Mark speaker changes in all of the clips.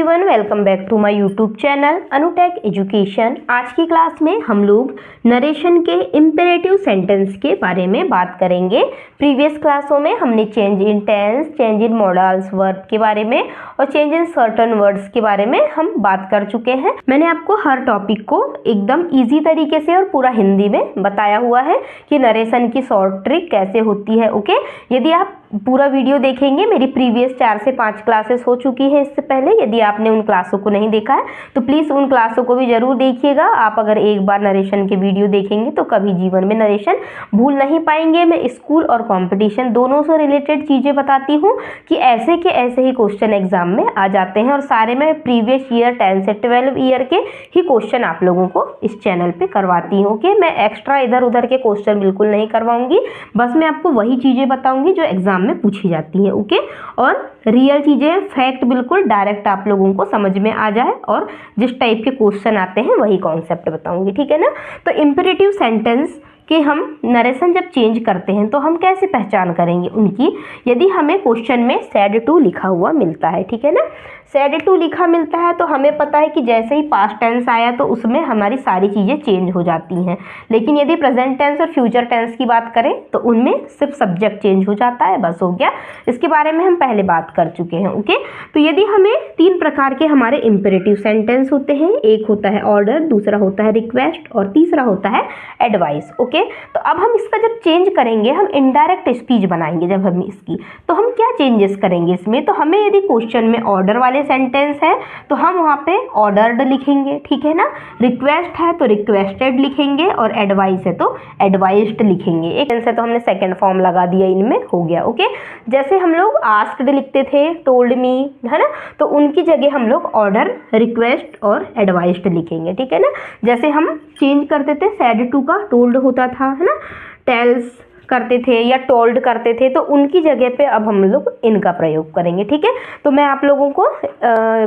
Speaker 1: Everyone, welcome back to my YouTube channel Anutech education. आज की class में हम लोग नरेशन के इम्पेरेटिव सेंटेंस के बारे में बात करेंगे। प्रीवियस क्लासों में हमने change in tense, change in modals verb के बारे में और चेंज इन सर्टेन वर्ड्स के बारे में हम बात कर चुके हैं। मैंने आपको हर टॉपिक को एकदम ईजी तरीके से और पूरा हिंदी में बताया हुआ है कि नरेशन की शॉर्ट ट्रिक कैसे होती है। ओके, यदि आप पूरा वीडियो देखेंगे, मेरी प्रीवियस 4 से 5 क्लासेस हो चुकी है इससे पहले। यदि आपने उन क्लासों को नहीं देखा है तो प्लीज़ उन क्लासों को भी जरूर देखिएगा। आप अगर एक बार नरेशन के वीडियो देखेंगे तो कभी जीवन में नरेशन भूल नहीं पाएंगे। मैं स्कूल और कंपटीशन दोनों से रिलेटेड चीज़ें बताती हूँ कि ऐसे के ऐसे ही क्वेश्चन एग्जाम में आ जाते हैं और सारे मैं प्रीवियस ईयर 10 से 12 ईयर के ही क्वेश्चन आप लोगों को इस चैनल पर करवाती हूँ। ओके, मैं एक्स्ट्रा इधर उधर के क्वेश्चन बिल्कुल नहीं करवाऊंगी, बस मैं आपको वही चीज़ें बताऊंगी जो एग्जाम में पूछी जाती है। ओके, और रियल चीजें, फैक्ट बिल्कुल डायरेक्ट आप लोगों को समझ में आ जाए और जिस टाइप के क्वेश्चन आते हैं वही कॉन्सेप्ट बताऊंगी, ठीक है ना। तो इम्पेरेटिव सेंटेंस कि हम नरेशन जब चेंज करते हैं तो हम कैसे पहचान करेंगे उनकी, यदि हमें क्वेश्चन में सैड टू लिखा हुआ मिलता है, ठीक है ना। सैड टू लिखा मिलता है तो हमें पता है कि जैसे ही पास्ट टेंस आया तो उसमें हमारी सारी चीज़ें चेंज हो जाती हैं। लेकिन यदि प्रेजेंट टेंस और फ्यूचर टेंस की बात करें तो उनमें सिर्फ सब्जेक्ट चेंज हो जाता है, बस हो गया। इसके बारे में हम पहले बात कर चुके हैं। ओके, तो यदि हमें 3 प्रकार के हमारे इम्पेरेटिव सेंटेंस होते हैं, एक होता है ऑर्डर, दूसरा होता है रिक्वेस्ट और तीसरा होता है एडवाइस। ओके, तो अब हम इसका जब चेंज करेंगे, हम इनडायरेक्ट स्पीच बनाएंगे जब हम इसकी, तो हम क्या चेंजेस करेंगे इसमें। तो हमें यदि क्वेश्चन में ऑर्डर वाले सेंटेंस है तो हम वहाँ पे ऑर्डर्ड लिखेंगे, ठीक है ना। रिक्वेस्ट है तो रिक्वेस्टेड लिखेंगे और एडवाइस है तो एडवाइस्ड लिखेंगे। एक से तो हमने सेकंड फॉर्म लगा दिया, इनमें हो गया। ओके, जैसे हम लोग आस्क्ड लिखते थे, टोल्ड मी, है ना, तो उनकी जगह हम लोग ऑर्डर, रिक्वेस्ट और एडवाइस्ड लिखेंगे, ठीक है ना। जैसे हम चेंज करते थे, सैड टू का टोल्ड होता था, है ना, टेल्स करते थे या टोल्ड करते थे, तो उनकी जगह पे अब हम लोग इनका प्रयोग करेंगे, ठीक है। तो मैं आप लोगों को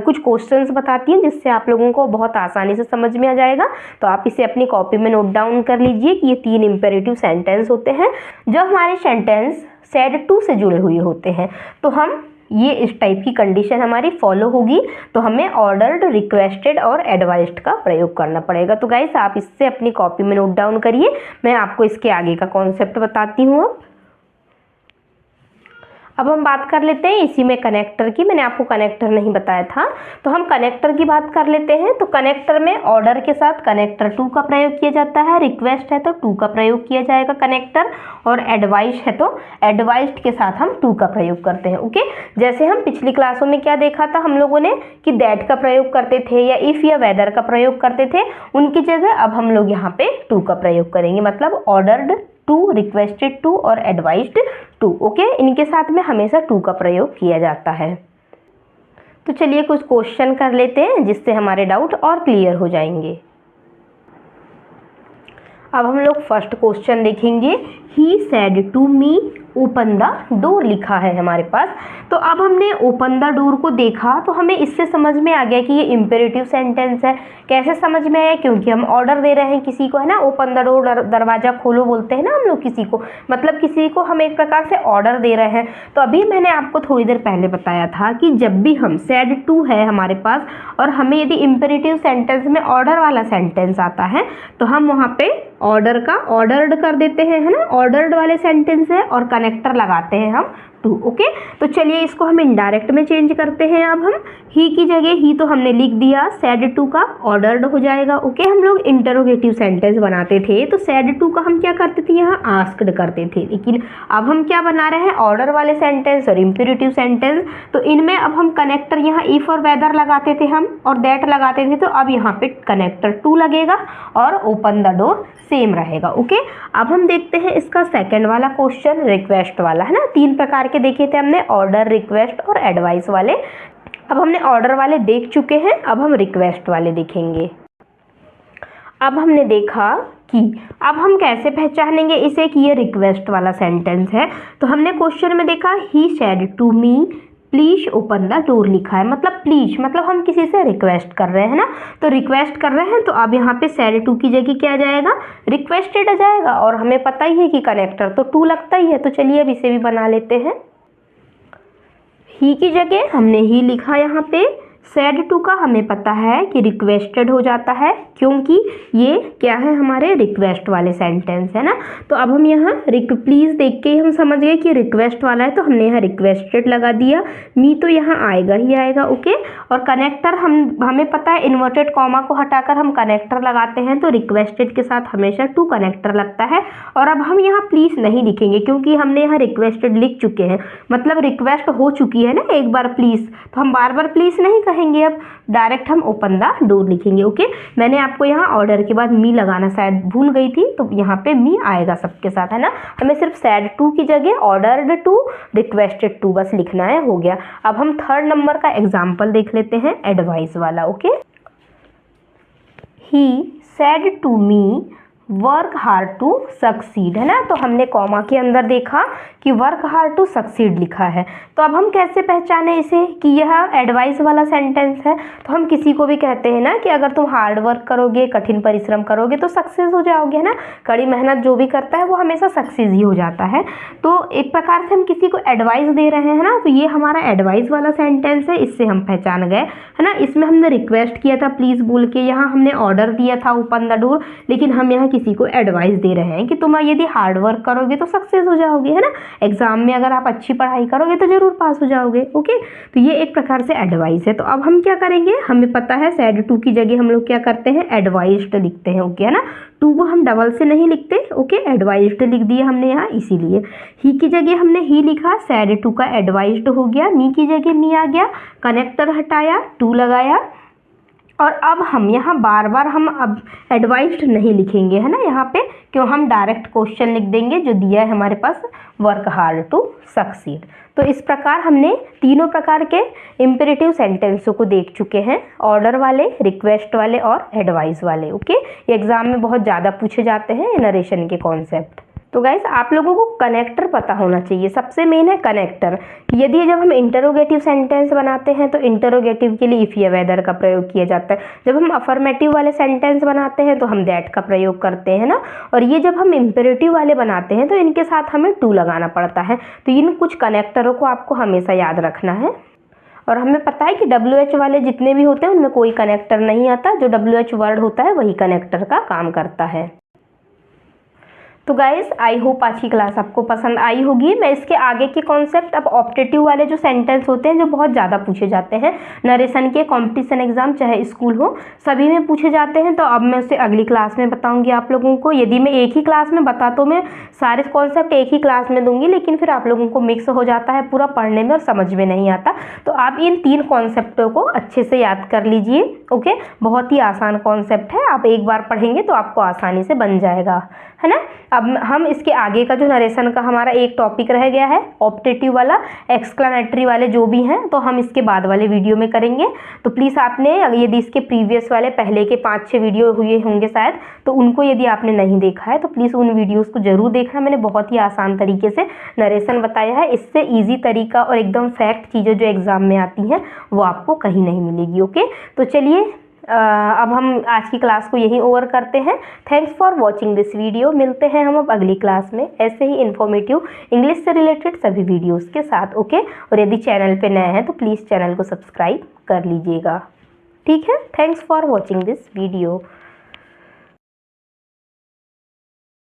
Speaker 1: कुछ क्वेश्चंस बताती हूँ जिससे आप लोगों को बहुत आसानी से समझ में आ जाएगा। तो आप इसे अपनी कॉपी में नोट डाउन कर लीजिए कि ये 3 इम्पेरेटिव सेंटेंस होते हैं। जो हमारे सेंटेंस सैड टू से जुड़े हुए होते हैं तो हम ये इस टाइप की कंडीशन हमारी फॉलो होगी, तो हमें ऑर्डर्ड, रिक्वेस्टेड और एडवाइस्ड का प्रयोग करना पड़ेगा। तो गाइस, आप इससे अपनी कॉपी में नोट डाउन करिए, मैं आपको इसके आगे का कॉन्सेप्ट बताती हूँ। अब हम बात कर लेते हैं इसी में कनेक्टर की। मैंने आपको कनेक्टर नहीं बताया था, तो हम कनेक्टर की बात कर लेते हैं। तो कनेक्टर में ऑर्डर के साथ कनेक्टर टू का प्रयोग किया जाता है, रिक्वेस्ट है तो टू का प्रयोग किया जाएगा कनेक्टर, और एडवाइस है तो एडवाइस्ड के साथ हम टू का प्रयोग करते हैं। ओके, जैसे हम पिछली क्लासों में क्या देखा था हम लोगों ने कि दैट का प्रयोग करते थे या इफ या वेदर का प्रयोग करते थे, उनकी जगह अब हम लोग यहाँ पे टू का प्रयोग करेंगे। मतलब ऑर्डर्ड टू, रिक्वेस्टेड टू और एडवाइस्ड टू। ओके, इनके साथ में हमेशा टू का प्रयोग किया जाता है। तो चलिए कुछ क्वेश्चन कर लेते हैं जिससे हमारे डाउट और क्लियर हो जाएंगे। अब हम लोग फर्स्ट क्वेश्चन देखेंगे। He said to me open the door लिखा है हमारे पास। तो अब हमने ओपन द डोर को देखा तो हमें इससे समझ में आ गया कि ये इम्पेरेटिव सेंटेंस है। कैसे समझ में आया, क्योंकि हम ऑर्डर दे रहे हैं किसी को, है ना। ओपन द डोर, दरवाजा खोलो बोलते हैं ना हम लोग किसी को, मतलब किसी को हम एक प्रकार से ऑर्डर दे रहे हैं। तो अभी मैंने आपको थोड़ी देर पहले बताया था कि जब भी हम सैड टू है हमारे पास और हमें यदि इम्पेरेटिव सेंटेंस में ऑर्डर वाला सेंटेंस आता है तो हम वहाँ पे ऑर्डर का ऑर्डर्ड कर देते हैं, है ना। ऑर्डर्ड वाले सेंटेंस है और कनेक्टर लगाते हैं हम टू। ओके, तो चलिए इसको हम इनडायरेक्ट में चेंज करते हैं। अब हम ही की जगह ही तो हमने लिख दिया, सैड टू का ऑर्डर्ड हो जाएगा। ओके, हम लोग इंटरोगेटिव सेंटेंस बनाते थे तो सैड टू का हम क्या करते थे, यहाँ आस्क्ड करते थे। लेकिन अब हम क्या बना रहे हैं, ऑर्डर वाले सेंटेंस और इम्पेरेटिव सेंटेंस। तो इनमें अब हम कनेक्टर यहाँ इफ और वेदर लगाते थे हम और दैट लगाते थे, तो अब यहाँ पे कनेक्टर टू लगेगा और ओपन द डोर सेम रहेगा। ओके, अब हम देखते हैं इसका सेकंड वाला क्वेश्चन, रिक्वेस्ट वाला, है ना। 3 प्रकार के देखे थे हमने, ऑर्डर, रिक्वेस्ट और एडवाइस वाले। अब हमने ऑर्डर वाले देख चुके हैं, अब हम रिक्वेस्ट वाले देखेंगे। अब हमने देखा कि अब हम कैसे पहचानेंगे इसे कि ये रिक्वेस्ट वाला सेंटेंस है। तो हमने क्वेश्चन में देखा he said to me please open the door लिखा है, मतलब प्लीज मतलब हम किसी से रिक्वेस्ट कर रहे हैं ना, तो रिक्वेस्ट कर रहे हैं। तो अब यहाँ पे सैड टू की जगह क्या आ जाएगा, रिक्वेस्टेड आ जाएगा। और हमें पता ही है कि कनेक्टर तो टू लगता ही है, तो चलिए अब इसे भी बना लेते हैं। ही की जगह हमने ही लिखा यहाँ पे, सैड टू का हमें पता है कि रिक्वेस्टेड हो जाता है, क्योंकि ये क्या है, हमारे रिक्वेस्ट वाले सेंटेंस है ना। तो अब हम यहाँ प्लीज़ देख के ही हम समझ गए कि रिक्वेस्ट वाला है, तो हमने यहाँ रिक्वेस्टेड लगा दिया। मी तो यहाँ आएगा ही आएगा, ओके। और कनेक्टर हमें पता है इन्वर्टेड कॉमा को हटाकर हम कनेक्टर लगाते हैं, तो रिक्वेस्टेड के साथ हमेशा टू कनेक्टर लगता है। और अब हम यहाँ प्लीज़ नहीं लिखेंगे, क्योंकि हमने यहाँ रिक्वेस्टेड लिख चुके हैं, मतलब रिक्वेस्ट हो चुकी है ना एक बार प्लीज़, तो हम बार बार प्लीज़ नहीं कहेंगे, अब डायरेक्ट हम ओपन द डोर लिखेंगे, ओके। मैंने आपको यहाँ ऑर्डर के बाद मी लगाना शायद भूल गई थी, तो यहाँ पे मी आएगा सबके साथ, है ना। हमें सिर्फ सैड टू की जगह ऑर्डर्ड टू, रिक्वेस्टेड टू बस लिखना है, हो गया। अब हम थर्ड नंबर का एग्जाम्पल देख लेते हैं, एडवाइस वाला, okay. He said to me work hard to succeed, है ना। तो हमने कॉमा के अंदर देखा कि वर्क हार्ड टू सक्सीड लिखा है, तो अब हम कैसे पहचाने इसे कि यह एडवाइस वाला सेंटेंस है। तो हम किसी को भी कहते हैं ना कि अगर तुम हार्ड वर्क करोगे, कठिन परिश्रम करोगे तो सक्सेस हो जाओगे, है ना। कड़ी मेहनत जो भी करता है वो हमेशा सक्सेस ही हो जाता है। तो एक प्रकार से हम किसी को एडवाइस दे रहे हैं ना, तो ये हमारा एडवाइस वाला सेंटेंस है, इससे हम पहचान गए, है ना। इसमें हमने रिक्वेस्ट किया था प्लीज़ बोल के, यहाँ हमने ऑर्डर दिया था ओपन द डोर, लेकिन हम यहाँ किसी को एडवाइस दे रहे हैं कि तुम यदि हार्ड वर्क करोगे तो सक्सेस हो जाओगे, है ना। एग्जाम में अगर आप अच्छी पढ़ाई करोगे तो जरूर पास हो जाओगे, ओके। तो ये एक प्रकार से एडवाइस है। तो अब हम क्या करेंगे, हमें पता है सैड टू की जगह हम लोग क्या करते हैं, एडवाइस्ड लिखते हैं, ओके, है ना। टू को हम डबल से नहीं लिखते, ओके, एडवाइस्ड लिख दिया हमने यहाँ, इसीलिए। ही की जगह हमने ही लिखा, सैड टू का एडवाइस्ड हो गया, मी की जगह मी आ गया, कनेक्टर हटाया, टू लगाया। और अब हम यहाँ बार बार हम अब एडवाइस्ड नहीं लिखेंगे, है ना, यहाँ पे क्यों, हम डायरेक्ट क्वेश्चन लिख देंगे जो दिया है हमारे पास, वर्क हार्ड टू सक्सीड। तो इस प्रकार हमने तीनों प्रकार के इम्पेरेटिव सेंटेंसों को देख चुके हैं, ऑर्डर वाले, रिक्वेस्ट वाले और एडवाइस वाले, ओके। ये एग्जाम में बहुत ज़्यादा पूछे जाते हैं नरेशन के कॉन्सेप्ट। तो गाइस आप लोगों को कनेक्टर पता होना चाहिए, सबसे मेन है कनेक्टर। यदि जब हम इंटरोगेटिव सेंटेंस बनाते हैं तो इंटरोगेटिव के लिए इफ या वेदर का प्रयोग किया जाता है, जब हम अफर्मेटिव वाले सेंटेंस बनाते हैं तो हम दैट का प्रयोग करते हैं ना, और ये जब हम इम्पेरेटिव वाले बनाते हैं तो इनके साथ हमें टू लगाना पड़ता है। तो इन कुछ कनेक्टरों को आपको हमेशा याद रखना है। और हमें पता है कि WH वाले जितने भी होते हैं उनमें कोई कनेक्टर नहीं आता, जो WH वर्ड होता है वही कनेक्टर का काम करता है। तो गाइस आई होप आज की क्लास आपको पसंद आई होगी। मैं इसके आगे के कॉन्सेप्ट, अब ऑप्टेटिव वाले जो सेंटेंस होते हैं जो बहुत ज़्यादा पूछे जाते हैं नरेशन के, कंपटीशन एग्जाम चाहे स्कूल हो सभी में पूछे जाते हैं, तो अब मैं उसे अगली क्लास में बताऊंगी आप लोगों को। यदि मैं एक ही क्लास में बता तो मैं सारे कॉन्सेप्ट एक ही क्लास में दूंगी, लेकिन फिर आप लोगों को मिक्स हो जाता है पूरा पढ़ने में और समझ में नहीं आता। तो आप इन 3 कॉन्सेप्टों को अच्छे से याद कर लीजिए, ओके। बहुत ही आसान कॉन्सेप्ट है, आप एक बार पढ़ेंगे तो आपको आसानी से बन जाएगा, है ना। अब हम इसके आगे का जो नरेशन का हमारा एक टॉपिक रह गया है ऑप्टेटिव वाला, एक्सक्लेमेटरी वाले जो भी हैं, तो हम इसके बाद वाले वीडियो में करेंगे। तो प्लीज़ आपने यदि इसके प्रीवियस वाले पहले के 5-6 वीडियो हुए होंगे शायद, तो उनको यदि आपने नहीं देखा है तो प्लीज़ उन वीडियोस को जरूर देखना। मैंने बहुत ही आसान तरीके से नरेशन बताया है, इससे ईजी तरीका और एकदम फैक्ट चीज़ें जो एग्जाम में आती हैं वो आपको कहीं नहीं मिलेगी, ओके। तो चलिए अब हम आज की क्लास को यहीं ओवर करते हैं। Thanks for watching this video. मिलते हैं हम अब अगली क्लास में ऐसे ही इन्फॉर्मेटिव इंग्लिश से रिलेटेड सभी वीडियोस के साथ, ओके। और यदि चैनल पे नए हैं तो प्लीज़ चैनल को सब्सक्राइब कर लीजिएगा, ठीक है। Thanks for watching this video.